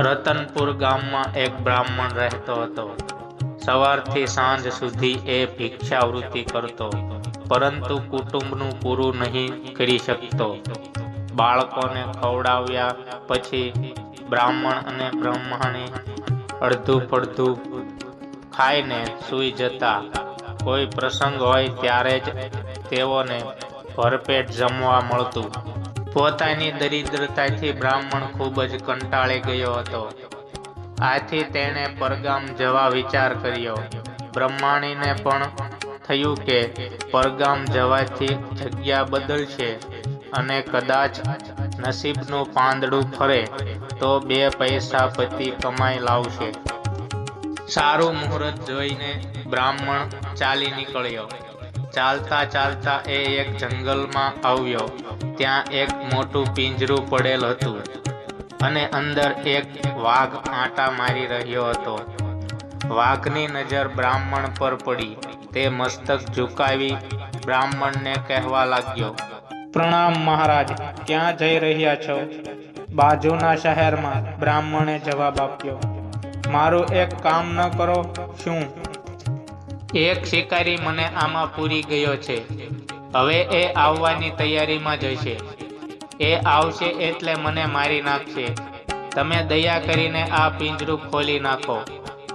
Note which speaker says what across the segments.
Speaker 1: રતનપુર ગામમાં એક બ્રાહ્મણ રહેતો હતો. સવારથી સાંજ સુધી એ ભિક્ષાવૃત્તિ કરતો, પરંતુ કુટુંબનું પૂરું નહીં કરી શકતો. બાળકોને ખવડાવ્યા પછી બ્રાહ્મણ અને બ્રાહ્મણી અડધું પડધું ખાઈને સૂઈ જતા. કોઈ પ્રસંગ હોય ત્યારે જ તેઓને ભરપેટ જમવા મળતું. પોતાની દરિદ્રતાથી બ્રાહ્મણ ખૂબ જ કંટાળી ગયો હતો. આથી તેણે પરગામ જવા વિચાર કર્યો. બ્રાહ્મણીને પણ થયું કે પરગામ જવાથી જગ્યા બદલશે અને કદાચ નસીબનું પાંદડું ફરે તો 2 પૈસા પતિ કમાઈ લાવશે. સારું મુહૂર્ત જોઈને બ્રાહ્મણ ચાલી નીકળ્યો. ચાલતા ચાલતા એ એક જંગલમાં આવ્યો. ત્યાં એક મોટું પિંજરું પડેલ હતું અને અંદર એક વાઘ આંટા મારી રહ્યો હતો. વાઘની નજર બ્રાહ્મણ પર પડી. તે મસ્તક ઝુકાવી બ્રાહ્મણને કહેવા લાગ્યો,
Speaker 2: પ્રણામ મહારાજ, ક્યાં જઈ રહ્યા છો? બાજુના શહેરમાં, બ્રાહ્મણે જવાબ આપ્યો. મારું એક કામ ન કરો? શું?
Speaker 1: એક શિકારી મને આમાં પૂરી ગયો છે. હવે એ આવવાની તૈયારીમાં જ હશે. એ આવશે એટલે મને મારી નાખશે. તમે દયા કરીને આ પિંજરું ખોલી નાખો,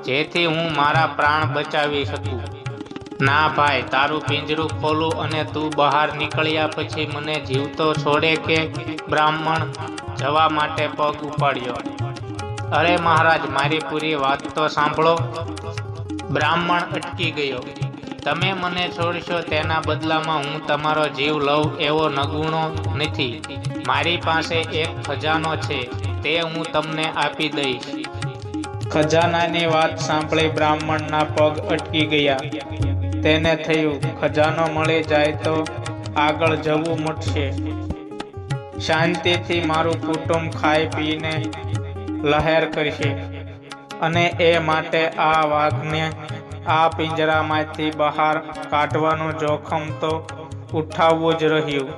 Speaker 1: જેથી હું મારા પ્રાણ બચાવી શકું. ના ભાઈ, તારું પિંજરું ખોલું અને તું બહાર નીકળ્યા પછી મને જીવતો છોડે કે? બ્રાહ્મણ જવા માટે પગ ઉપાડ્યો. અરે મહારાજ, મારી પૂરી વાત તો સાંભળો. બ્રાહ્મણ અટકી ગયો. તમે મને છોડશો તેના બદલામાં હું તમારો જીવ લઉં એવો નગુણો નથી. મારી પાસે એક ખજાનો છે, તે હું તમને આપી દઈશ.
Speaker 2: ખજાનાની વાત સાંભળી બ્રાહ્મણના પગ અટકી ગયા. તેને થયું, ખજાનો મળી જાય તો આગળ જવું મટશે. શાંતિથી મારું કુટુંબ ખાઈ પીને લહેર કરશે. અને એ માટે આ વાઘને આ પિંજરામાંથી બહાર કાઢવાનું જોખમ તો ઉઠાવવું જ રહ્યું.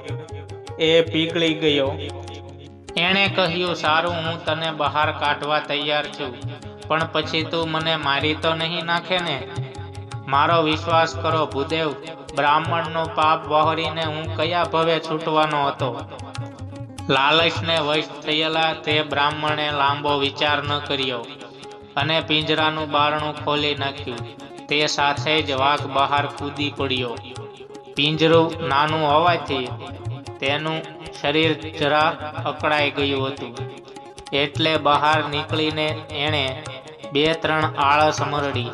Speaker 2: એ પીગળી ગયો.
Speaker 1: એણે કહ્યું, સારું, હું તને બહાર કાઢવા તૈયાર છું, પણ પછી તું મને મારી તો નહીં નાખે ને? મારો વિશ્વાસ કરો ભૂદેવ, બ્રાહ્મણનું પાપ વહોરીને હું કયા ભવે છૂટવાનો હતો? લાલચને વશ થયેલા તે બ્રાહ્મણે લાંબો વિચાર ન કર્યો અને પિંજરાનું બારણું ખોલી નાખ્યું. તે સાથે જ વાઘ બહાર કૂદી પડ્યો. પિંજરું નાનું હોવાથી તેનું શરીર જરા અકળાઈ ગયું હતું, એટલે બહાર નીકળીને એણે 2-3 આળસ મરડી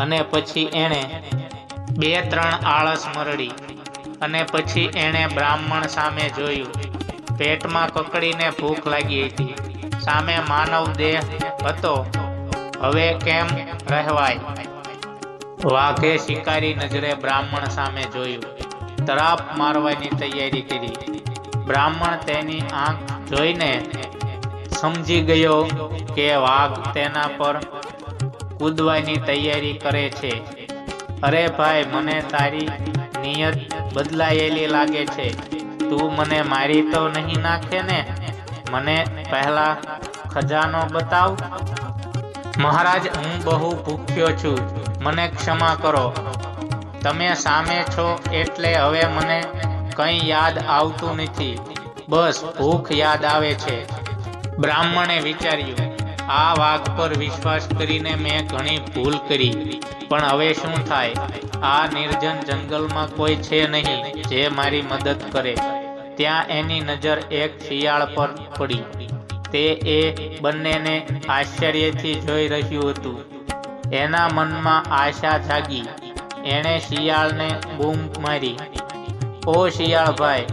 Speaker 1: અને પછી એણે બ્રાહ્મણ સામે જોયું. પેટમાં કકડીને ભૂખ લાગી હતી. સામે માનવ દેહ હતો. હવે કેમ રહેવાય? વાઘે શિકારી નજરે બ્રાહ્મણ સામે જોયું. તરાપ મારવાની તૈયારી કરી. બ્રાહ્મણ તેની આંખ જોઈને સમજી ગયો કે વાઘ તેના પર કૂદવાની તૈયારી કરે છે. અરે ભાઈ, મને તારી નિયત બદલાયેલી લાગે છે. તું મને મારી તો નહીં નાખે ને? મને પહેલા ખજાનો બતાવ. મહારાજ, હું બહુ ભૂખ્યો છું, મને ક્ષમા કરો. તમે સામે છો એટલે હવે મને કંઈ યાદ આવતું નથી, બસ ભૂખ યાદ આવે છે. બ્રાહ્મણે વિચાર્યું, આ વાઘ પર વિશ્વાસ કરીને મેં ઘણી ભૂલ કરી, પણ હવે શું થાય? આ નિર્જન જંગલમાં કોઈ છે નહીં જે મારી મદદ કરે. ત્યાં એની નજર એક શિયાળ પર પડી. તે એ બંનેને આશ્ચર્યથી જોઈ રહ્યું હતું. એના મનમાં આશા જાગી. એણે શિયાળને બૂમ મારી, ઓ શિયાળભાઈ,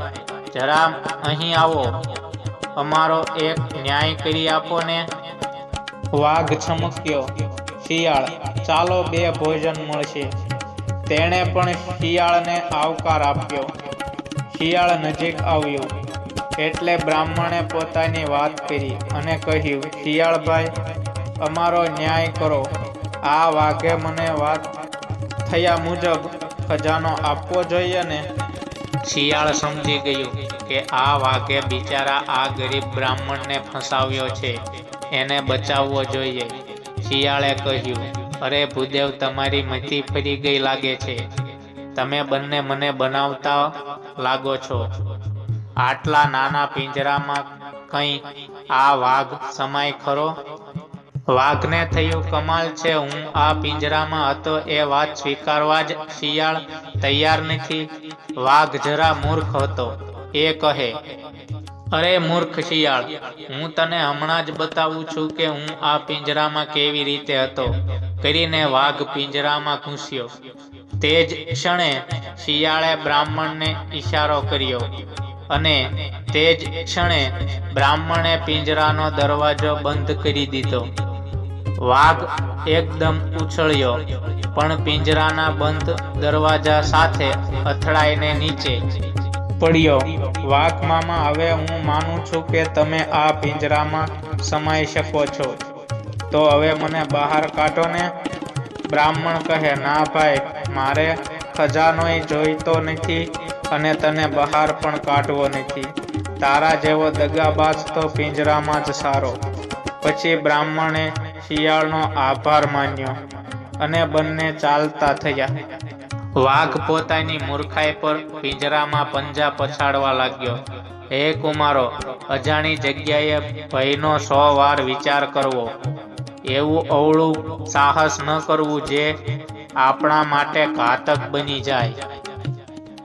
Speaker 1: જરા અહીં આવો, અમારો એક ન્યાય કરી આપો ને.
Speaker 2: વાઘ ચમક્યો. શિયાળ, ચાલો 2 ભોજન મળશે. તેણે પણ શિયાળને આવકાર આપ્યો. શિયાળ નજીક આવ્યું એટલે બ્રાહ્મણે પોતાની વાત કરી અને કહ્યું, શિયાળભાઈ, અમારો ન્યાય કરો. આ વાઘે મને વાત થયા મુજબ ખજાનો આપવો જોઈએ ને?
Speaker 1: શિયાળ સમજી ગયું કે આ વાઘે બિચારા આ ગરીબ બ્રાહ્મણને ફસાવ્યો છે. એને બચાવવો જોઈએ. શિયાળે કહ્યું, અરે ભૂદેવ, તમારી મતિ ફરી ગઈ લાગે છે. તમે બંને મને બનાવતા લાગો છો. આટલા નાના પિંજરામાં કંઈ આ વાઘ સમાય ખરો? વાઘને થયું, કમાલ છે, હું આ પિંજરામાં હતો એ વાત સ્વીકારવા જ શિયાળ તૈયાર નથી. વાઘ જરા મૂર્ખ હતો. એ કહે, અરે મૂર્ખ શિયાળ, હું તને હમણાં જ બતાવું છું કે હું આ પિંજરામાં કેવી રીતે હતો, કરીને વાઘ પિંજરામાં ઘૂસ્યો. તે જ ક્ષણે શિયાળે બ્રાહ્મણને ઈશારો કર્યો અને તે જ ક્ષણે બ્રાહ્મણે પિંજરાનો દરવાજો બંધ કરી દીધો. વાઘ એકદમ ઉછળ્યો, પણ પિંજરાના બંધ દરવાજા સાથે અથડાઈને નીચે પડ્યો. વાઘ મામા, હવે હું માનું છું કે તમે આ પિંજરામાં સમાઈ શકો છો, તો હવે મને બહાર કાઢો ને. બ્રાહ્મણ કહે, ના ભાઈ, મારે ખજાનોય જોઈતો નથી અને તને બહાર પણ કાઢવો નથી. તારા જેવો દગાબાજ તો પિંજરામાં જ સારો. પછી બ્રાહ્મણે શિયાળનો આભાર માન્યો અને બંને ચાલતા થયા. વાઘ પોતાની મૂર્ખાઈ પર પિંજરામાં પંજા પછાડવા લાગ્યો. હે કુમારો, અજાણી જગ્યાએ ભયનો 100 વાર વિચાર કરવો. એવું અવળું સાહસ ન કરવું જે આપણા માટે ઘાતક બની જાય.